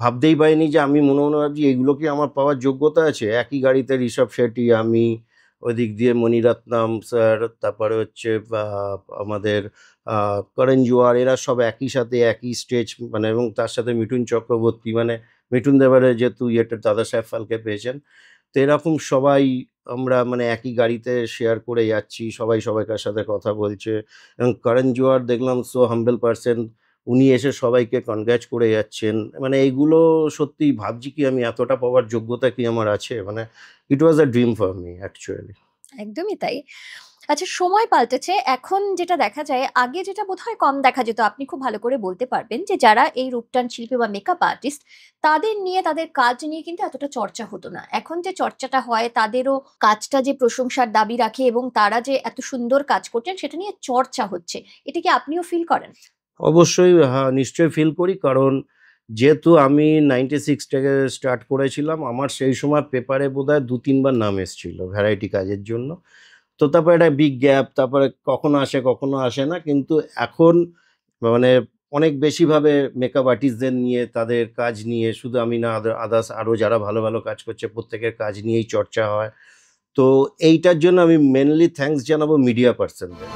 ভাবতেই পারিনি যে আমি মনে মনে ভাবছি এগুলো কি আমার পাওয়ার যোগ্যতা আছে। একই গাড়িতে ঋষভ শেট্টি, আমি, ওদিক দিয়ে মণিরত্নম স্যার, তারপরে হচ্ছে আমাদের করণ জোয়ার, এরা সব একই সাথে একই স্টেজ, মানে এবং তার সাথে মিঠুন চক্রবর্তী, মানে মিঠুন দেবারে যেহেতু ইয়েটা দাদা সাহেব ফালকে পেয়েছেন, তো এরকম সবাই আমরা মানে একই গাড়িতে শেয়ার করে যাচ্ছি, সবাই সবাইকার সাথে কথা বলছে। এবং করণ জোয়ার দেখলাম সো হাম্বল পার্সন, উনি এসে সবাইকে কনগ্র্যাচ করে যাচ্ছেন। মানে এইগুলো সত্যিই ভাবছি কি আমি এতটা পাওয়ার যোগ্যতা কি আমার আছে, মানে it was a dream for me actually. একদমই তাই। আচ্ছা, সময় পাল্টেছে। এখন যেটা দেখা যায়, আগে যেটা বোধহয় কম দেখা যেত, আপনি খুব ভালো করে বলতে পারবেন যে যারা এই রূপটান শিল্পী বা মেকআপ আর্টিস্ট, তাদের নিয়ে, তাদের কাজ নিয়ে কিন্তু এতটা চর্চা হতো না। এখন যে চর্চাটা হয়, তাদেরও কাজটা যে প্রশংসার দাবি রাখে এবং তারা যে এত সুন্দর কাজ করছেন সেটা নিয়ে চর্চা হচ্ছে। এটা কি আপনিও ফিল করেন? অবশ্যই, হ্যাঁ, নিশ্চয়ই ফিল করি। কারণ যেহেতু আমি 96 থেকে স্টার্ট করেছিলাম, আমার সেই সময় পেপারে বোধহয় ২-৩ বার নাম এসেছিল ভ্যারাইটি কাজের জন্য। তো তারপরে একটা বিগ গ্যাপ, তারপরে কখনো আসে কখনো আসে না। কিন্তু এখন মানে অনেক বেশিভাবে মেকআপ আর্টিস্টদের নিয়ে, তাদের কাজ নিয়ে, শুধু আমি না, আদার্স আরও যারা ভালো ভালো কাজ করছে প্রত্যেকের কাজ নিয়েই চর্চা হয়। তো এইটার জন্য আমি মেনলি থ্যাঙ্কস জানাবো মিডিয়া পার্সনদের।